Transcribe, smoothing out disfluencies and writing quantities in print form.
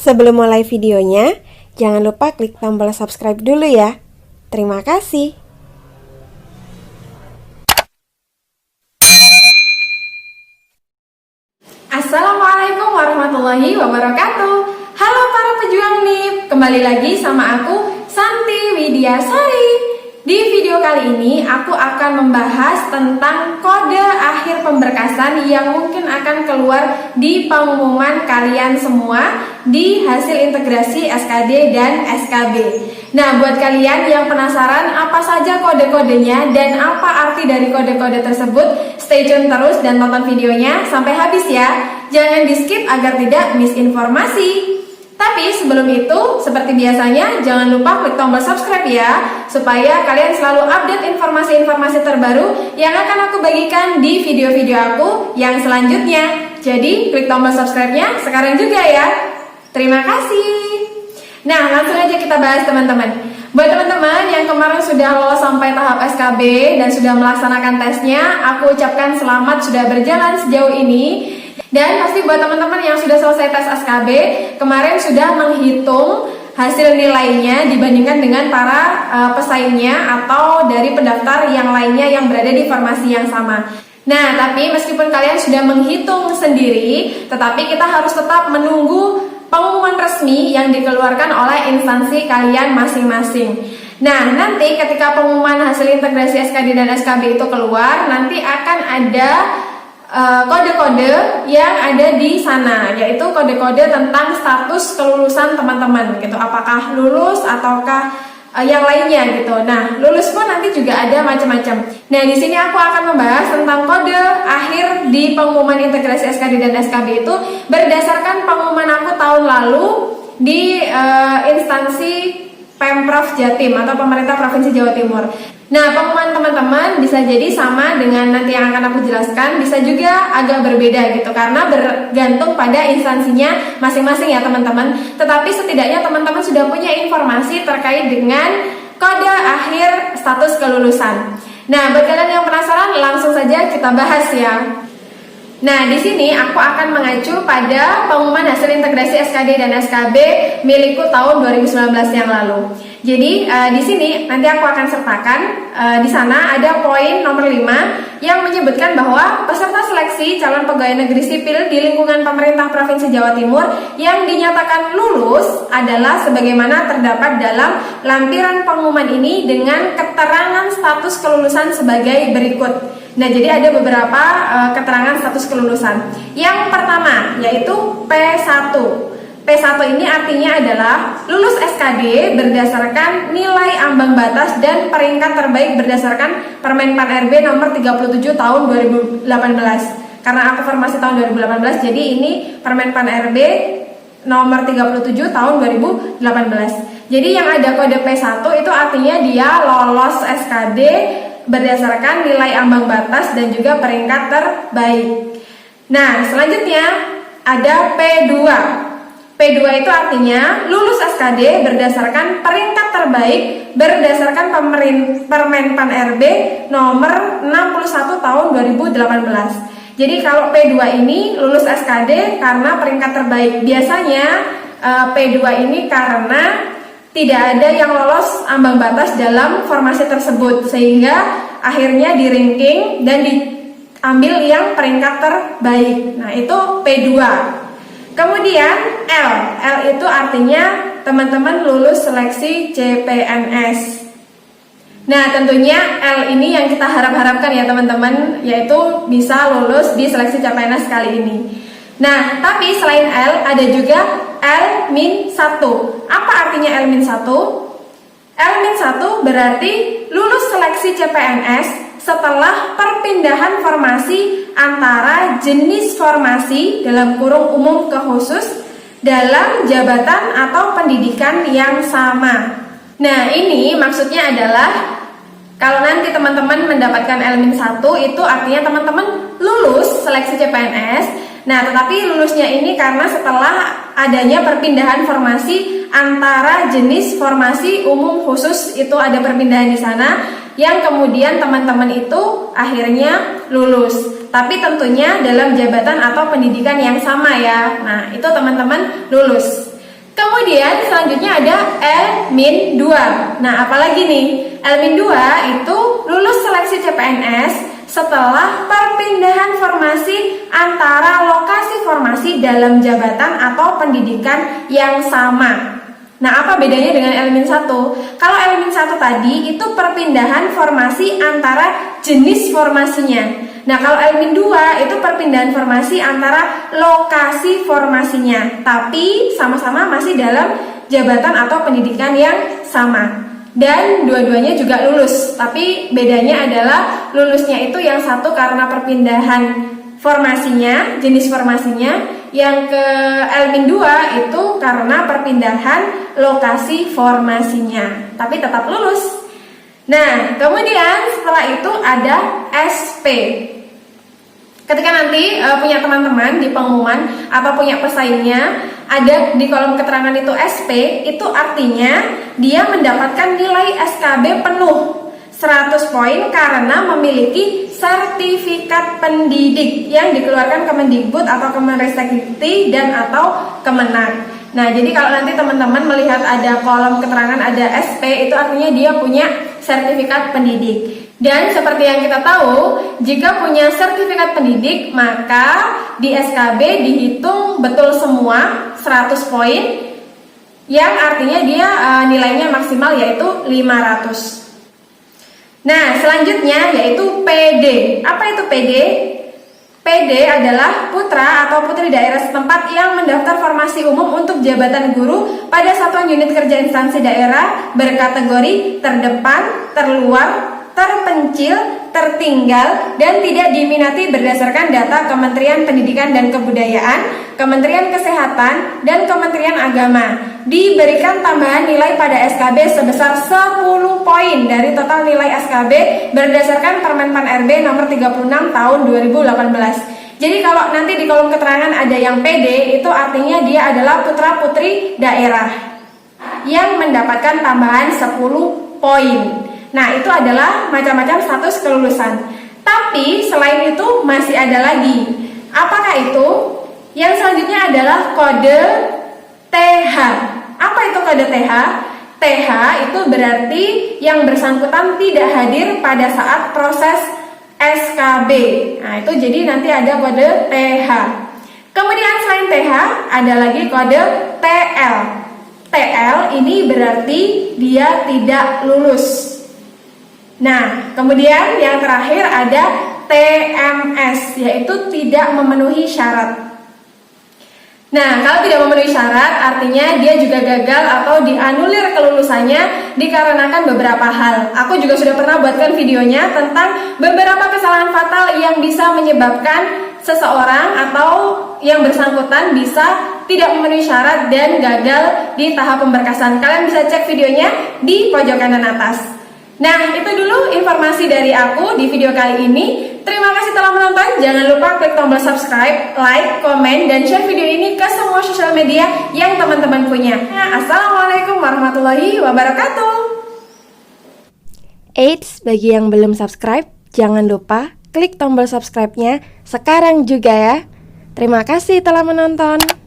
Sebelum mulai videonya, jangan lupa klik tombol subscribe dulu ya. Terima kasih. Assalamualaikum warahmatullahi wabarakatuh. Halo para pejuang NIP, kembali lagi sama aku Santi Widiasari. Di video kali ini aku akan membahas tentang kode akhir pemberkasan yang mungkin akan keluar di pengumuman kalian semua di hasil integrasi SKD dan SKB. Nah, buat kalian yang penasaran apa saja kode-kodenya dan apa arti dari kode-kode tersebut, stay tune terus dan tonton videonya sampai habis ya. Jangan di skip agar tidak misinformasi. Tapi sebelum itu, seperti biasanya, jangan lupa klik tombol subscribe ya, supaya kalian selalu update informasi-informasi terbaru yang akan aku bagikan di video-video aku yang selanjutnya. Jadi, klik tombol subscribe-nya sekarang juga ya. Terima kasih. Nah, langsung aja kita bahas teman-teman. Buat teman-teman yang kemarin sudah lolos sampai tahap SKB dan sudah melaksanakan tesnya, aku ucapkan selamat sudah berjalan sejauh ini. Dan pasti buat teman-teman yang sudah selesai tes SKB, kemarin sudah menghitung hasil nilainya dibandingkan dengan para pesaingnya atau dari pendaftar yang lainnya yang berada di formasi yang sama. Nah, tapi meskipun kalian sudah menghitung sendiri, tetapi kita harus tetap menunggu pengumuman resmi yang dikeluarkan oleh instansi kalian masing-masing. Nah, nanti ketika pengumuman hasil integrasi SKD dan SKB itu keluar, nanti akan ada kode-kode yang ada di sana, yaitu kode-kode tentang status kelulusan teman-teman gitu, apakah lulus ataukah yang lainnya gitu. Nah, lulus pun nanti juga ada macam-macam. Nah, di sini aku akan membahas tentang kode akhir di pengumuman integrasi SKD dan SKB itu berdasarkan pengumuman aku tahun lalu di instansi Pemprov Jatim atau pemerintah Provinsi Jawa Timur. Nah, pengumuman teman-teman bisa jadi sama dengan nanti yang akan aku jelaskan, bisa juga agak berbeda gitu, karena bergantung pada instansinya masing-masing ya teman-teman. Tetapi setidaknya teman-teman sudah punya informasi terkait dengan kode akhir status kelulusan. Nah, buat kalian yang penasaran, langsung saja kita bahas ya. Nah, di sini aku akan mengacu pada pengumuman hasil integrasi SKD dan SKB milikku tahun 2019 yang lalu. Jadi di sini nanti aku akan sertakan di sana ada poin nomor 5 yang menyebutkan bahwa peserta seleksi calon pegawai negeri sipil di lingkungan pemerintah Provinsi Jawa Timur yang dinyatakan lulus adalah sebagaimana terdapat dalam lampiran pengumuman ini dengan keterangan status kelulusan sebagai berikut. Nah, jadi ada beberapa keterangan status kelulusan. Yang pertama yaitu P1. P1 ini artinya adalah lulus SKD berdasarkan nilai ambang batas dan peringkat terbaik berdasarkan Permen Pan RB nomor 37 tahun 2018. Karena aku formasi tahun 2018, jadi ini Permen Pan RB nomor 37 tahun 2018. Jadi yang ada kode P1 itu artinya dia lolos SKD berdasarkan nilai ambang batas dan juga peringkat terbaik. Nah, selanjutnya ada P2. P2 itu artinya lulus SKD berdasarkan peringkat terbaik berdasarkan Permen Pan RB nomor 61 tahun 2018. Jadi kalau P2 ini lulus SKD karena peringkat terbaik. Biasanya P2 ini karena tidak ada yang lolos ambang batas dalam formasi tersebut, sehingga akhirnya di ranking dan diambil yang peringkat terbaik. Nah, itu P2. Kemudian L itu artinya teman-teman lulus seleksi CPNS. Nah, tentunya L ini yang kita harap-harapkan ya teman-teman, yaitu bisa lulus di seleksi CPNS kali ini. Nah, tapi selain L ada juga L-1. Apa artinya L-1? L-1 berarti lulus seleksi CPNS setelah perpindahan formasi antara jenis formasi dalam kurung umum ke khusus dalam jabatan atau pendidikan yang sama. Nah, ini maksudnya adalah kalau nanti teman-teman mendapatkan L-1 itu artinya teman-teman lulus seleksi CPNS. Nah, tetapi lulusnya ini karena setelah adanya perpindahan formasi antara jenis formasi umum khusus, itu ada perpindahan di sana yang kemudian teman-teman itu akhirnya lulus. Tapi tentunya dalam jabatan atau pendidikan yang sama ya. Nah, itu teman-teman lulus. Kemudian selanjutnya ada L-2. Nah, apalagi nih? L-2 itu lulus seleksi CPNS setelah perpindahan formasi antara lokasi formasi dalam jabatan atau pendidikan yang sama. Nah, apa bedanya dengan L-1? Kalau L-1 tadi itu perpindahan formasi antara jenis formasinya. Nah, kalau L-2 itu perpindahan formasi antara lokasi formasinya, tapi sama-sama masih dalam jabatan atau pendidikan yang sama. Dan dua-duanya juga lulus, tapi bedanya adalah lulusnya itu yang satu karena perpindahan formasinya, jenis formasinya, yang ke L-2 itu karena perpindahan lokasi formasinya, tapi tetap lulus. Nah, kemudian setelah itu ada SP. Ketika nanti punya teman-teman di pengumuman atau punya pesaingnya ada di kolom keterangan itu SP, itu artinya dia mendapatkan nilai SKB penuh 100 poin karena memiliki sertifikat pendidik yang dikeluarkan Kemendikbud atau Kemenristekdikti dan atau Kemenag. Nah, jadi kalau nanti teman-teman melihat ada kolom keterangan ada SP, itu artinya dia punya sertifikat pendidik. Dan seperti yang kita tahu, jika punya sertifikat pendidik, maka di SKB dihitung betul semua 100 poin, yang artinya dia nilainya maksimal yaitu 500. Nah, selanjutnya yaitu PD. Apa itu PD? PD adalah putra atau putri daerah setempat yang mendaftar formasi umum untuk jabatan guru pada satuan unit kerja instansi daerah berkategori terdepan, terluar, terpencil, tertinggal, dan tidak diminati berdasarkan data Kementerian Pendidikan dan Kebudayaan, Kementerian Kesehatan, dan Kementerian Agama. Diberikan tambahan nilai pada SKB sebesar 10 poin dari total nilai SKB berdasarkan Permenpan RB nomor 36 tahun 2018. Jadi kalau nanti di kolom keterangan ada yang PD, itu artinya dia adalah putra-putri daerah yang mendapatkan tambahan 10 poin. Nah, itu adalah macam-macam status kelulusan. Tapi selain itu masih ada lagi. Apakah itu? Yang selanjutnya adalah kode TH. Apa itu kode TH? TH itu berarti yang bersangkutan tidak hadir pada saat proses SKB. Nah, itu jadi nanti ada kode TH. Kemudian selain TH ada lagi kode TL. TL ini berarti dia tidak lulus. Nah, kemudian yang terakhir ada TMS, yaitu tidak memenuhi syarat. Nah, kalau tidak memenuhi syarat, artinya dia juga gagal atau dianulir kelulusannya dikarenakan beberapa hal. Aku juga sudah pernah buatkan videonya tentang beberapa kesalahan fatal yang bisa menyebabkan seseorang atau yang bersangkutan bisa tidak memenuhi syarat dan gagal di tahap pemberkasan. Kalian bisa cek videonya di pojok kanan atas. Nah, itu dulu informasi dari aku di video kali ini. Terima kasih telah menonton. Jangan lupa klik tombol subscribe, like, komen, dan share video ini ke semua sosial media yang teman-teman punya. Nah, Assalamualaikum warahmatullahi wabarakatuh. Eits, bagi yang belum subscribe, jangan lupa klik tombol subscribe-nya sekarang juga ya. Terima kasih telah menonton.